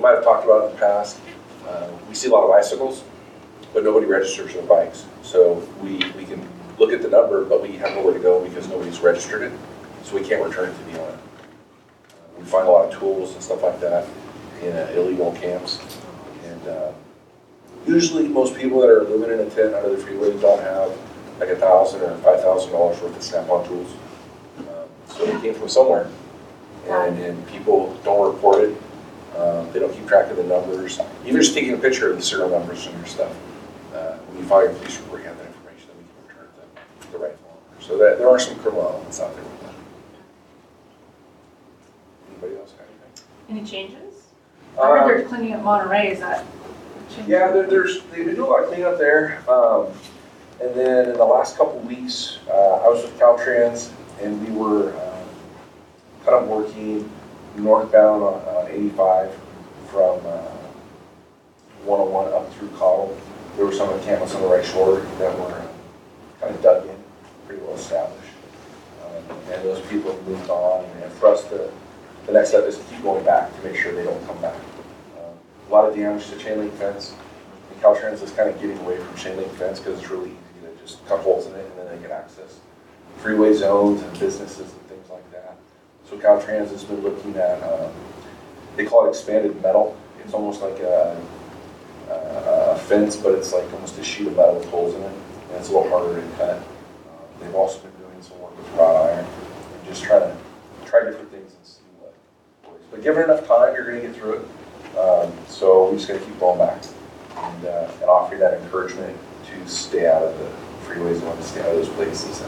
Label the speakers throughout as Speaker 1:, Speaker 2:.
Speaker 1: might have talked about in the past, we see a lot of bicycles, but nobody registers their bikes. So we can look at the number, but we have nowhere to go because nobody's registered it. So we can't return it to the owner. We find a lot of tools and stuff like that in illegal camps. And usually most people that are living in a tent under the freeway don't have like $1,000 or $5,000 worth of snap-on tools. So they came from somewhere, and people don't report it. They don't keep track of the numbers. Even just taking a picture of the serial numbers and your stuff. When you file your police report, you have that information that we can return to the rightful owner. So there are some criminal elements out there with that. Anybody else have anything?
Speaker 2: Any changes? I heard they're cleaning up Monterey. Is that changing? Yeah,
Speaker 1: they've been doing a lot of cleanup there. And then in the last couple weeks, I was with Caltrans, and we were kind of working northbound on 85 from 101 up through Cottle. There were some encampments on the right shore that were kind of dug in, pretty well established. And those people have moved on. And for us, the next step is to keep going back to make sure they don't come back. A lot of damage to chain link fence. And Caltrans is kind of getting away from chain link fence because it's really easy to just cut holes in it and then they get access. Freeway zones and businesses and things like that. So Caltrans has been looking at, they call it expanded metal. It's almost like a fence, but it's like almost a sheet of metal with holes in it, and it's a little harder to cut. They've also been doing some work with wrought iron, and just try different things and see what works. But given enough time, you're going to get through it. So we just got to keep going back and offering that encouragement to stay out of the freeways and stay out of those places.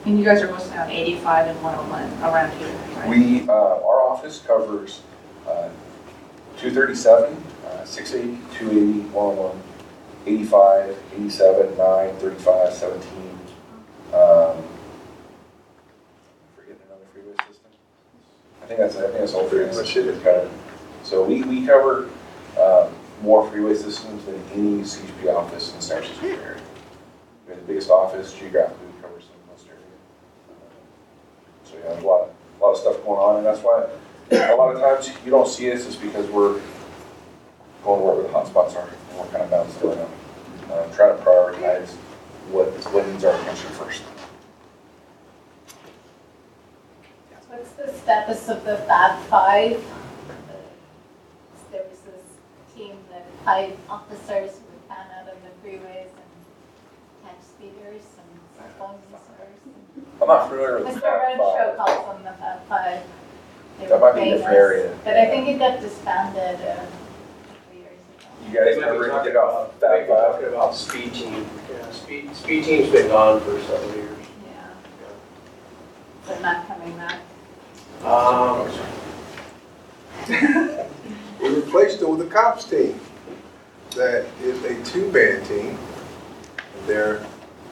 Speaker 2: And you guys are mostly on 85 and 101 around here, right?
Speaker 1: Our office covers 237, 680, 280, 101, 85, 87, 9, 35, 17. Forgetting another freeway system. I think that's all pretty much it covered. So we cover more freeway systems than any CHP office in the San Francisco area. We have the biggest office geographically. So yeah, there's a lot of stuff going on, and that's why a lot of times you don't see us is because we're going where the hot spots are, and we're kind of bouncing around, trying to prioritize what needs our attention first.
Speaker 3: What's the status of the Fab 5? There was this team that 5 officers were found out of the freeways and catch speeders and cell phone users.
Speaker 1: I'm not familiar with
Speaker 3: Mr.
Speaker 1: Fab 5.
Speaker 3: Roadshow calls them the Fab 5.
Speaker 1: That might be a different area.
Speaker 3: But I think it got disbanded a couple years ago.
Speaker 1: You guys ever get off Fab 5?
Speaker 4: Talking about speed team. Yeah, speed team's been gone for several years.
Speaker 3: Yeah. But not coming back.
Speaker 5: We replaced it with a cops team. That is a 2-man team. They're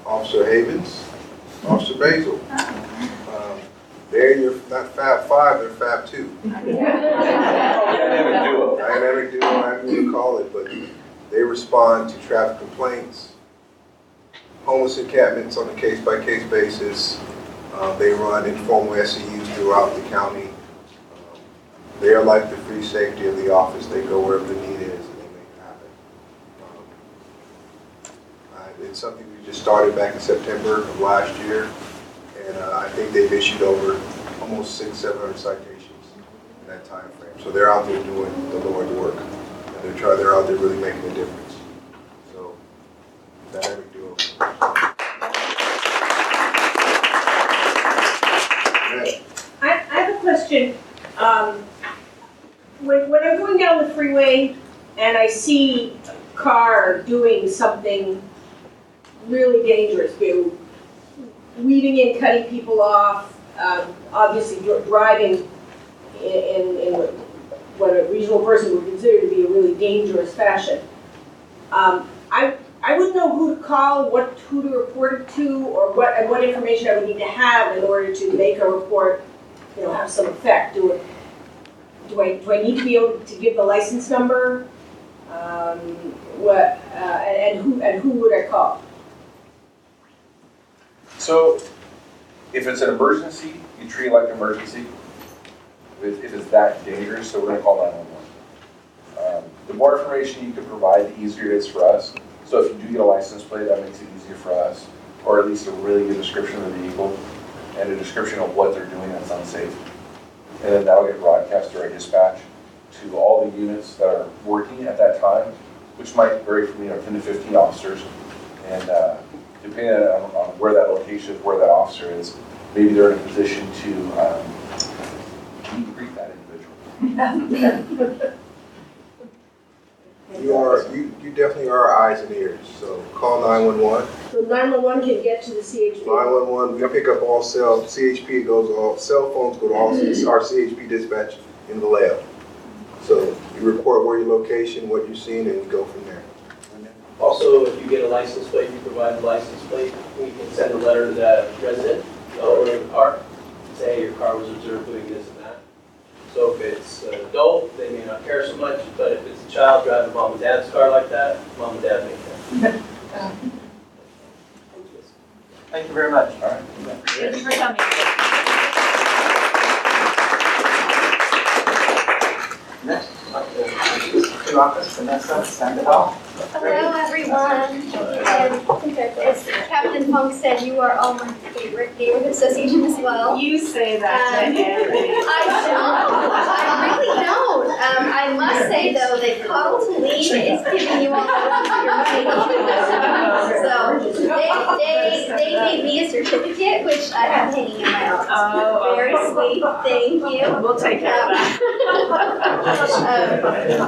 Speaker 5: Officer Havens, Officer Basil. They're your, not Fab 5, they're Fab 2.
Speaker 1: Dynamic duo.
Speaker 5: Dynamic duo, I don't know what to call it, but they respond to traffic complaints, homeless encampments on a case-by-case basis. They run informal SEUs throughout the county. They are like the free safety of the office. They go wherever the need is and they make it happen. It's something we just started back in September of last year. And I think they've issued over almost 600-700 citations in that time frame. So they're out there doing the Lord's work. And they're out there really making a difference. So, dynamic duo.
Speaker 6: I have a question. When I'm going down the freeway and I see a car doing something really dangerous, weaving in, cutting people off, obviously driving in what a reasonable person would consider to be a really dangerous fashion. I wouldn't know who to call, who to report it to, or what information I would need to have in order to make a report, have some effect. Do I need to be able to give the license number? And who would I call?
Speaker 1: So, if it's an emergency, you treat it like an emergency. if it's that dangerous, so we're gonna call 911. The more information you can provide, the easier it is for us. So if you do get a license plate, that makes it easier for us, or at least a really good description of the vehicle and a description of what they're doing that's unsafe. And then that'll get broadcast through our dispatch to all the units that are working at that time, which might vary from 10 to 15 officers. And depending on where that location is, where that officer is, maybe they're in a position to meet and greet that individual.
Speaker 5: You definitely are our eyes and ears, so call 911.
Speaker 6: So 911 can get to the CHP.
Speaker 5: 911, we pick up all CHP goes all, cell phones go to all our CHP dispatch in the lab. So you report where your location, what you've seen, and we go from there.
Speaker 4: Also, if you get a license plate, you provide the license plate, we can send a letter to that resident, the owner of the car, say your car was observed doing this and that. So if it's an adult, they may not care so much, but if it's a child driving mom and dad's car like that, mom and dad may care.
Speaker 7: Thank you very much.
Speaker 1: All right.
Speaker 2: Thank you for coming.
Speaker 7: Next, to office, Vanessa Sandoval.
Speaker 8: Hello, everyone. And as Captain Funk said, you are all my favorite neighborhood association as well.
Speaker 2: You say that to everybody.
Speaker 8: I really don't. I must say, though, that Coddle to Lean is giving you all the love that you're making. So they gave me a certificate, which I have hanging in my office.
Speaker 2: Oh,
Speaker 8: Very sweet. Thank you.
Speaker 2: We'll take care of that.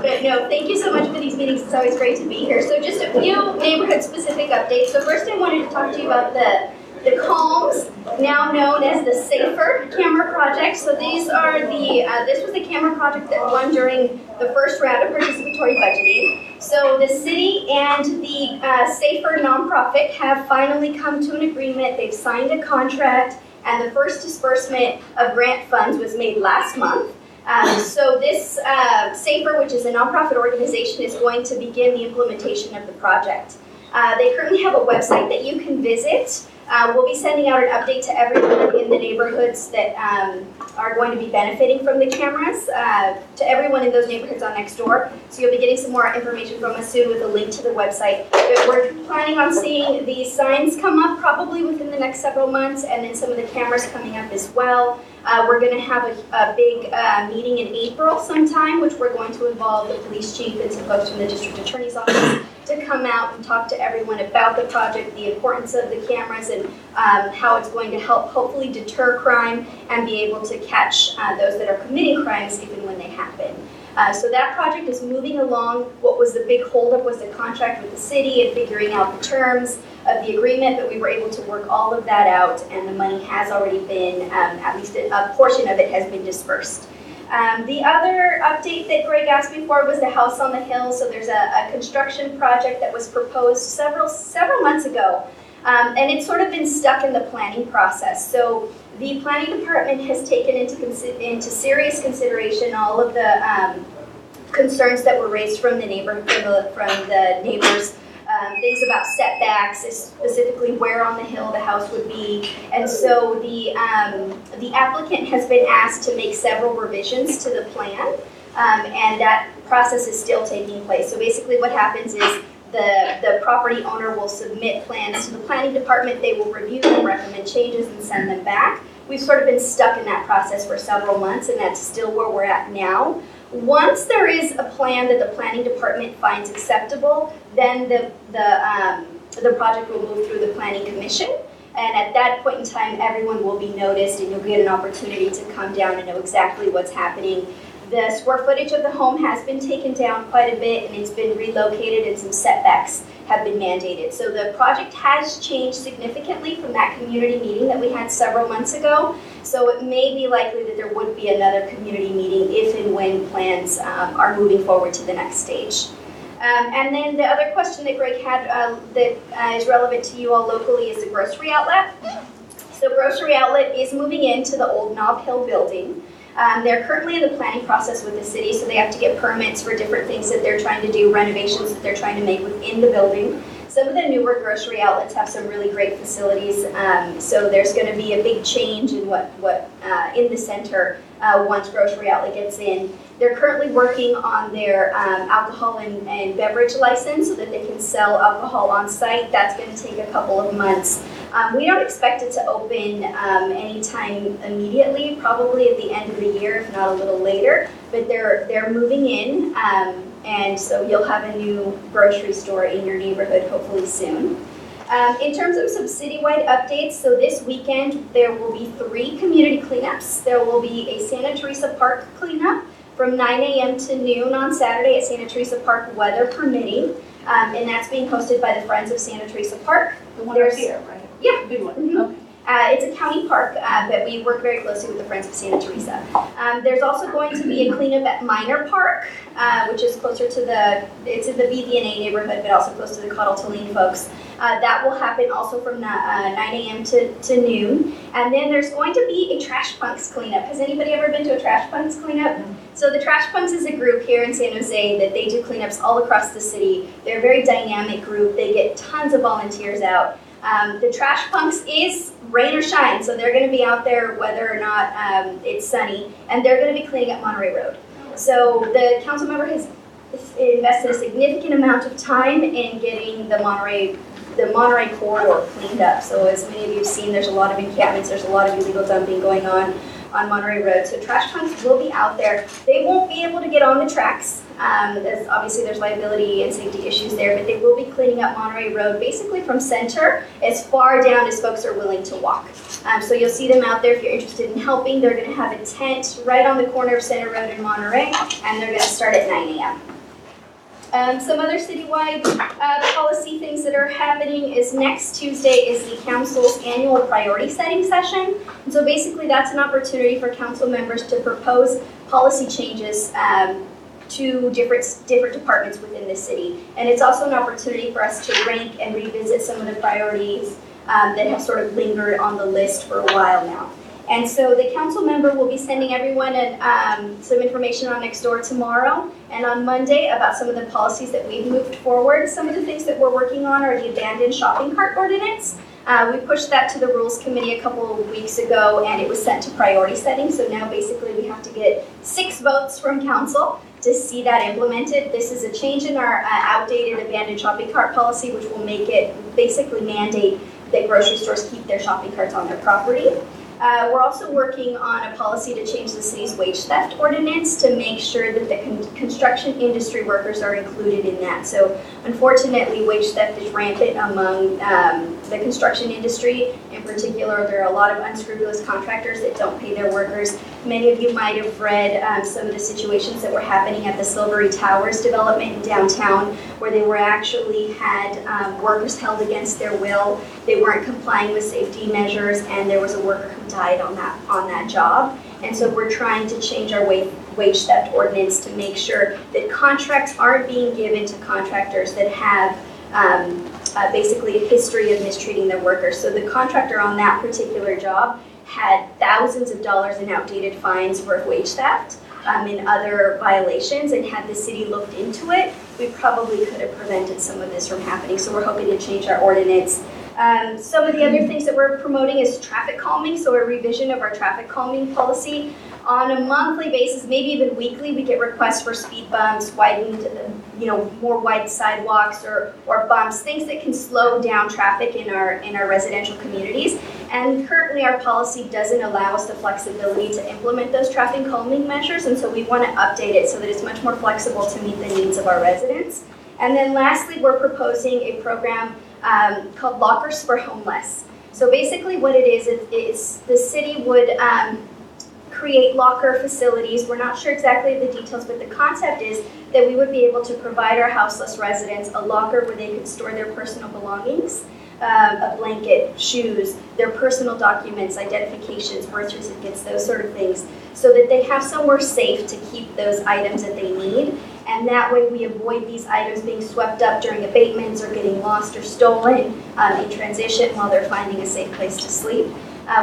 Speaker 8: But no, thank you so much for these meetings. It's always great to be here. So just a few neighborhood-specific updates. So first I wanted to talk to you about the Calms, now known as the Safer Camera Project. So these are this was the camera project that won during the first round of participatory budgeting. So the city and the Safer nonprofit have finally come to an agreement. They've signed a contract, and the first disbursement of grant funds was made last month. So this Safer, which is a nonprofit organization, is going to begin the implementation of the project. They currently have a website that you can visit. We'll be sending out an update to everyone in the neighborhoods that are going to be benefiting from the cameras, to everyone in those neighborhoods on Nextdoor. So you'll be getting some more information from us soon with a link to the website. But we're planning on seeing these signs come up probably within the next several months, and then some of the cameras coming up as well. We're going to have a big meeting in April sometime, which we're going to involve the police chief and some folks from the district attorney's office to come out and talk to everyone about the project, the importance of the cameras, and how it's going to help hopefully deter crime and be able to catch those that are committing crimes if and when they happen. So that project is moving along. What was the big holdup was the contract with the city and figuring out the terms of the agreement, but we were able to work all of that out, and the money has already been, at least a portion of it has been dispersed. The other update that Greg asked me for was the house on the hill. So there's a construction project that was proposed several months ago, and it's sort of been stuck in the planning process. So the planning department has taken into serious consideration all of the concerns that were raised from the neighbors. Things about setbacks, specifically where on the hill the house would be. And so the applicant has been asked to make several revisions to the plan, and that process is still taking place. So basically what happens is the property owner will submit plans to the planning department, they will review them, recommend changes, and send them back. We've sort of been stuck in that process for several months, and that's still where we're at now. Once there is a plan that the planning department finds acceptable, then the project will move through the planning commission. And at that point in time, everyone will be noticed, and you'll get an opportunity to come down and know exactly what's happening. The square footage of the home has been taken down quite a bit, and it's been relocated, and some setbacks have been mandated. So the project has changed significantly from that community meeting that we had several months ago. So it may be likely that there would be another community meeting if and when plans are moving forward to the next stage. And then the other question that Greg had that is relevant to you all locally is the grocery outlet. So grocery outlet is moving into the old Nob Hill building. They're currently in the planning process with the city, so they have to get permits for different things that they're trying to do, renovations that they're trying to make within the building. Some of the newer grocery outlets have some really great facilities, so there's going to be a big change in what in the center once Grocery Outlet gets in. They're currently working on their alcohol and beverage license so that they can sell alcohol on site. That's going to take a couple of months. We don't expect it to open anytime immediately, probably at the end of the year, if not a little later. But they're moving in, and so you'll have a new grocery store in your neighborhood hopefully soon. In terms of some citywide updates, so this weekend there will be 3 community cleanups. There will be a Santa Teresa Park cleanup from 9 a.m. to noon on Saturday at Santa Teresa Park, weather permitting, and that's being hosted by the Friends of Santa Teresa Park.
Speaker 2: The one up here, right?
Speaker 8: Yeah.
Speaker 2: Big one,
Speaker 8: Mhm.
Speaker 2: okay.
Speaker 8: It's a county park, but we work very closely with the Friends of Santa Teresa. There's also going to be a cleanup at Minor Park, which is closer to it's in the LPNA neighborhood, but also close to the Cottleline folks. That will happen also from 9 a.m. to noon. And then there's going to be a Trash Punks cleanup. Has anybody ever been to a Trash Punks cleanup? So the Trash Punks is a group here in San Jose that they do cleanups all across the city. They're a very dynamic group. They get tons of volunteers out. The Trash Punks is rain or shine, so they're going to be out there whether or not it's sunny, and they're going to be cleaning up Monterey Road. So the council member has invested a significant amount of time in getting the Monterey corridor cleaned up. So as many of you have seen, there's a lot of encampments, there's a lot of illegal dumping going on Monterey Road. So Trash Punks will be out there. They won't be able to get on the tracks. Obviously there's liability and safety issues there, but they will be cleaning up Monterey Road basically from center as far down as folks are willing to walk. So you'll see them out there if you're interested in helping. They're going to have a tent right on the corner of Center Road in Monterey, and they're going to start at 9 a.m. Some other citywide policy things that are happening is next Tuesday is the council's annual priority setting session. And so basically that's an opportunity for council members to propose policy changes to different departments within the city. And it's also an opportunity for us to rank and revisit some of the priorities that have sort of lingered on the list for a while now. And so the council member will be sending everyone some information on Nextdoor tomorrow and on Monday about some of the policies that we've moved forward. Some of the things that we're working on are the abandoned shopping cart ordinance. We pushed that to the Rules Committee a couple of weeks ago and it was sent to priority setting. So now basically we have to get 6 votes from council to see that implemented. This is a change in our outdated abandoned shopping cart policy, which will make it basically mandate that grocery stores keep their shopping carts on their property. We're also working on a policy to change the city's wage theft ordinance to make sure that the construction industry workers are included in that. So unfortunately, wage theft is rampant among the construction industry. In particular, there are a lot of unscrupulous contractors that don't pay their workers. Many of you might have read some of the situations that were happening at the Silvery Towers development in downtown, where they were actually had workers held against their will. They weren't complying with safety measures, and there was a worker who died on that job. And so we're trying to change our wage theft ordinance to make sure that contracts aren't being given to contractors that have basically a history of mistreating their workers. So the contractor on that particular job had thousands of dollars in outdated fines for wage theft and other violations, and had the city looked into it, we probably could have prevented some of this from happening. So we're hoping to change our ordinance. Some of the other things that we're promoting is traffic calming, so a revision of our traffic calming policy. On a monthly basis, maybe even weekly, we get requests for speed bumps, widened, more wide sidewalks or bumps, things that can slow down traffic in our residential communities. And currently our policy doesn't allow us the flexibility to implement those traffic calming measures, and so we want to update it so that it's much more flexible to meet the needs of our residents. And then lastly, we're proposing a program called Lockers for Homeless. So basically what it is the city would create locker facilities. We're not sure exactly the details, but the concept is that we would be able to provide our houseless residents a locker where they could store their personal belongings, a blanket, shoes, their personal documents, identifications, birth certificates, those sort of things, so that they have somewhere safe to keep those items that they need. And that way we avoid these items being swept up during abatements or getting lost or stolen in transition while they're finding a safe place to sleep.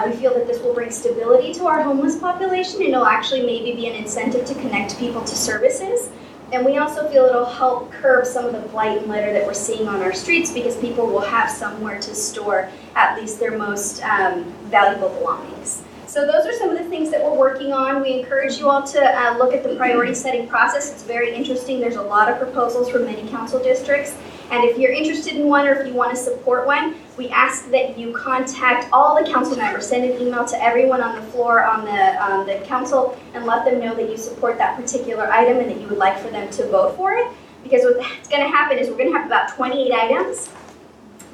Speaker 8: We feel that this will bring stability to our homeless population, and it'll actually maybe be an incentive to connect people to services. And we also feel it'll help curb some of the blight and litter that we're seeing on our streets, because people will have somewhere to store at least their most valuable belongings. So those are some of the things that we're working on. We encourage you all to look at the priority setting process. It's very interesting. There's a lot of proposals from many council districts. And if you're interested in one or if you want to support one, we ask that you contact all the council members, send an email to everyone on the floor on the council and let them know that you support that particular item and that you would like for them to vote for it. Because what's going to happen is we're going to have about 28 items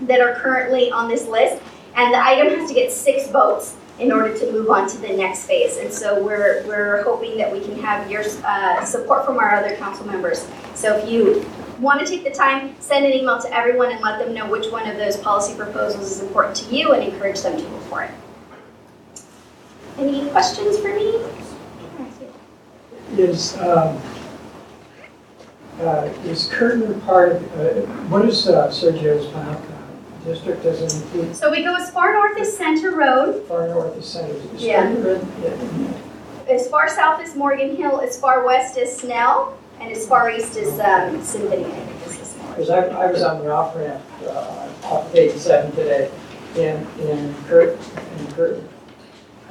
Speaker 8: that are currently on this list, and the item has to get 6 votes in order to move on to the next phase. And so we're hoping that we can have your support from our other council members. So if you want to take the time, send an email to everyone and let them know which one of those policy proposals is important to you and encourage them to vote for it. Any questions for me?
Speaker 9: Is Curtin part of, what is Sergio's district, does it include?
Speaker 8: So we go as far north as Center Road,
Speaker 9: Far north is Center. Is
Speaker 8: Yeah.
Speaker 9: Curtin
Speaker 8: as far south as Morgan Hill, as far west as Snell, and as far east as Symphony, I think is the smallest.
Speaker 9: Because I was on the off ramp off of 87 today in Curtin.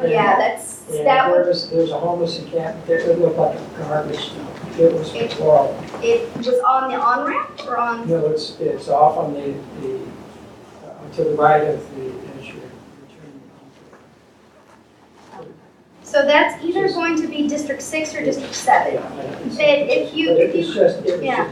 Speaker 8: Yeah, that's,
Speaker 9: And
Speaker 8: that would,
Speaker 9: there's a homeless encampment there. It looked like a garbage dump. It was horrible.
Speaker 8: it was on the on-ramp or on?
Speaker 9: No, it's off on the to the right of the as you're turning onto.
Speaker 8: So that's either going to be District 6 or District 7. If you
Speaker 9: It's just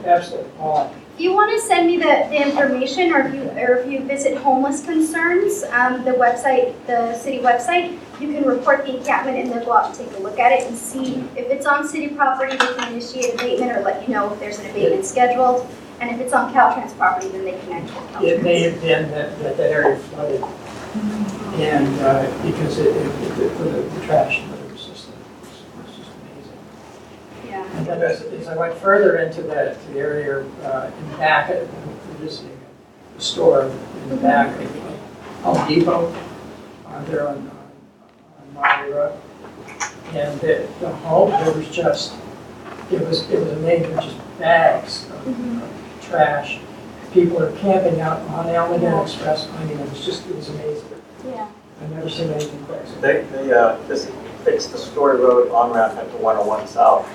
Speaker 9: absolutely odd.
Speaker 8: If you want to send me the information, or if you visit Homeless Concerns, the website, the city website, you can report the encampment and they'll go out and take a look at it and see if it's on city property, they can initiate abatement or let you know if there's an abatement scheduled. And if it's on Caltrans property, then they can actually help.
Speaker 9: It may have been that area flooded, and because for the trash, it was just amazing.
Speaker 8: Yeah.
Speaker 9: And then as I went further into the area in the back, visiting the store in the back of Home Depot, there on Monterey Road, and the home, there was just, it was amazing, just bags of trash. People are camping out on Almaden Express. I mean, it was amazing.
Speaker 8: Yeah.
Speaker 9: I've never seen anything crazy.
Speaker 7: They just fixed the Story Road on-ramp at the 101 South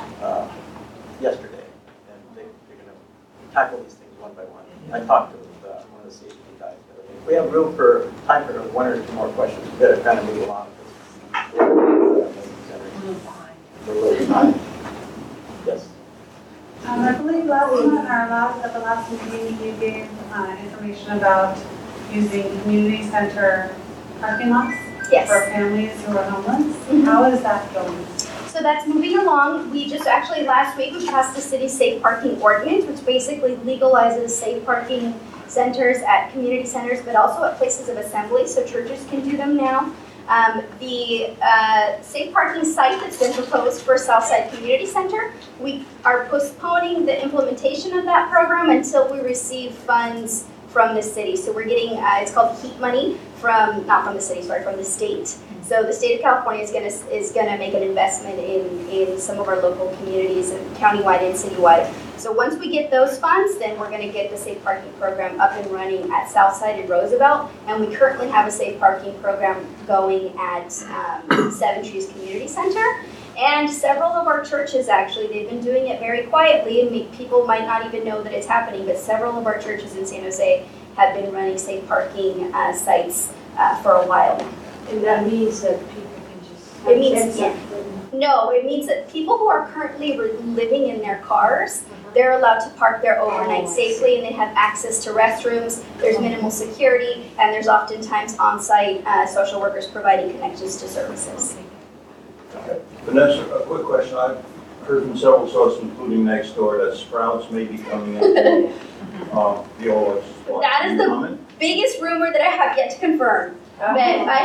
Speaker 7: yesterday, and they're going to tackle these things one by one. I talked to one of the safety guys. If we have time for 1 or 2 more questions, we better kind of move along. We're a little behind. Yes.
Speaker 10: I believe at the last meeting, you gave information about using community center parking lots for
Speaker 8: Yes.
Speaker 10: families who are homeless.
Speaker 8: Mhm.
Speaker 10: How is that going?
Speaker 8: So that's moving along. We just actually last week we passed the city safe parking ordinance, which basically legalizes safe parking centers at community centers, but also at places of assembly, so churches can do them now. The safe parking site that's been proposed for Southside Community Center, we are postponing the implementation of that program until we receive funds from the city. So we're getting, it's called heat money not from the city, sorry, from the state. So the state of California is gonna make an investment in some of our local communities and countywide and citywide. So once we get those funds, then we're gonna get the safe parking program up and running at Southside and Roosevelt. And we currently have a safe parking program going at Seven Trees Community Center. And several of our churches, actually, they've been doing it very quietly, and people might not even know that it's happening, but several of our churches in San Jose have been running safe parking sites for a while now.
Speaker 6: And that means that people can just.
Speaker 8: It means, yeah. No, it means that people who are currently living in their cars, they're allowed to park there overnight safely, and they have access to restrooms. There's minimal security, and there's oftentimes on-site social workers providing connections to services.
Speaker 11: Vanessa, a quick question. I've heard from several sources, including next door, that Sprouts may be coming in. The old spot.
Speaker 8: That is the biggest rumor that I have yet to confirm. But I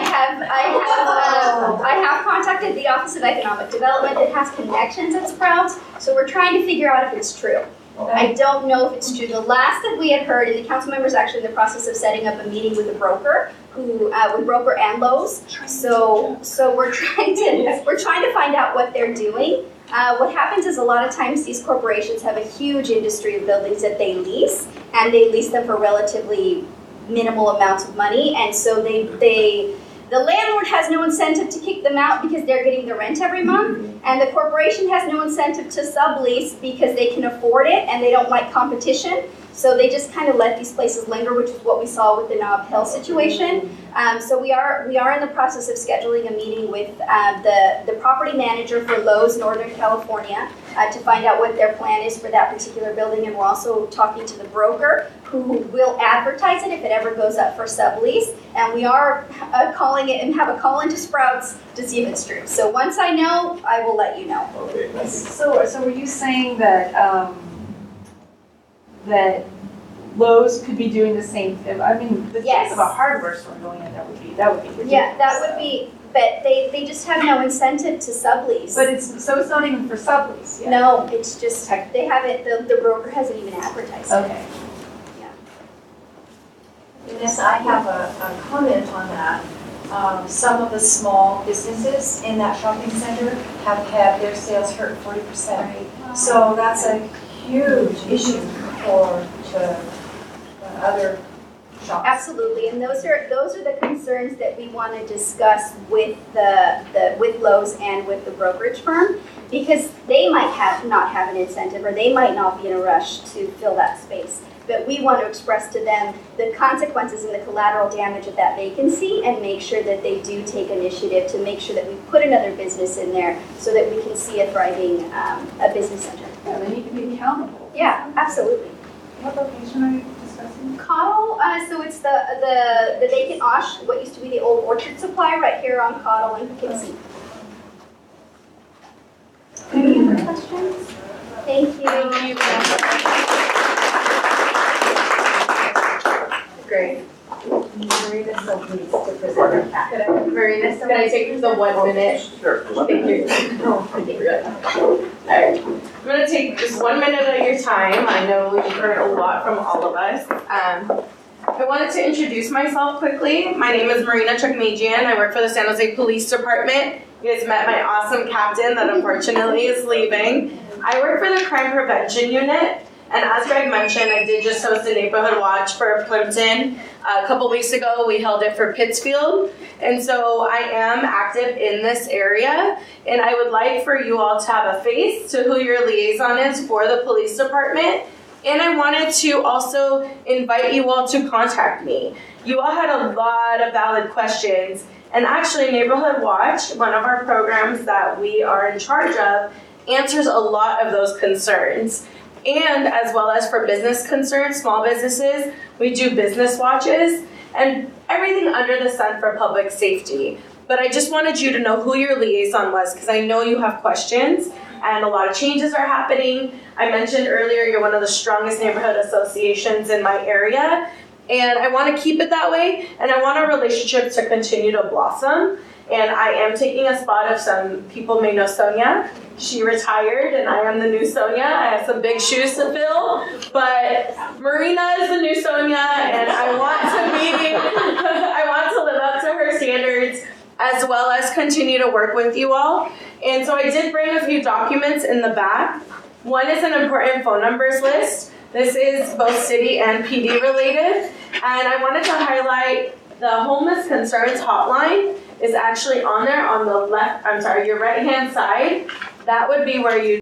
Speaker 8: have contacted the Office of Economic Development that has connections at Sprouts, so we're trying to figure out if it's true. I don't know if it's true. The last that we had heard, and the council member is actually in the process of setting up a meeting with a broker, with broker and Lowe's. So we're trying to find out what they're doing. What happens is a lot of times these corporations have a huge industry of buildings that they lease, and they lease them for relatively minimal amounts of money, and so they The landlord has no incentive to kick them out because they're getting the rent every month, and the corporation has no incentive to sublease because they can afford it and they don't like competition. So they just kind of let these places linger, which is what we saw with the Nob Hill situation. So we are in the process of scheduling a meeting with the property manager for Lowe's Northern California to find out what their plan is for that particular building, and we're also talking to the broker who will advertise it if it ever goes up for sublease. And we are calling it and have a call into Sprouts to see if it's true. So once I know, I will let you know.
Speaker 4: Okay, thank you.
Speaker 2: So were you saying that, that Lowe's could be doing the same thing? I mean, the
Speaker 8: Yes.
Speaker 2: case of a hardware store going in, that would be ridiculous.
Speaker 8: Yeah, that would be, but they just have no incentive to sublease.
Speaker 2: But it's not even for sublease yet?
Speaker 8: No, it's just, they haven't, the broker hasn't even advertised it.
Speaker 2: Okay.
Speaker 12: Vanessa, I have a comment on that. Some of the small businesses in that shopping center have had their sales hurt 40%. So that's a huge issue for the other shops.
Speaker 8: Absolutely, and those are the concerns that we want to discuss with with Lowe's and with the brokerage firm, because they might not have an incentive, or they might not be in a rush to fill that space. But we want to express to them the consequences and the collateral damage of that vacancy, and make sure that they do take initiative to make sure that we put another business in there so that we can see a thriving a business center.
Speaker 2: Yeah, they need to be accountable.
Speaker 8: Yeah, absolutely.
Speaker 10: What location are you discussing?
Speaker 8: Cottle, so it's the vacant Osh, what used to be the old Orchard Supply, right here on Cottle and Poughkeepsie. Any other questions? Thank you.
Speaker 13: Great. Marina still needs to present her packet. Marina, can I take the 1 minute?
Speaker 7: Sure.
Speaker 13: Thank you. Alright, I'm gonna take just 1 minute of your time. I know you've heard a lot from all of us. I wanted to introduce myself quickly. My name is Marina Chukmajian. I work for the San Jose Police Department. You guys met my awesome captain that unfortunately is leaving. I work for the Crime Prevention Unit. And as Greg mentioned, I did just host a neighborhood watch for Plimpton. A couple weeks ago, we held it for Pittsfield. And so I am active in this area. And I would like for you all to have a face to who your liaison is for the police department. And I wanted to also invite you all to contact me. You all had a lot of valid questions. And actually, Neighborhood Watch, one of our programs that we are in charge of, answers a lot of those concerns. And as well as for business concerns, small businesses, we do business watches and everything under the sun for public safety. But I just wanted you to know who your liaison was, because I know you have questions and a lot of changes are happening. I mentioned earlier you're one of the strongest neighborhood associations in my area, and I want to keep it that way, and I want our relationship to continue to blossom. And I am taking a spot of some people may know Sonia. She retired and I am the new Sonia. I have some big shoes to fill, but Marina is the new Sonia, and I want to live up to her standards as well as continue to work with you all. And so I did bring a few documents in the back. One is an important phone numbers list. This is both city and PD related. And I wanted to highlight the homeless concerns hotline is actually on there on the left, your right-hand side. That would be where you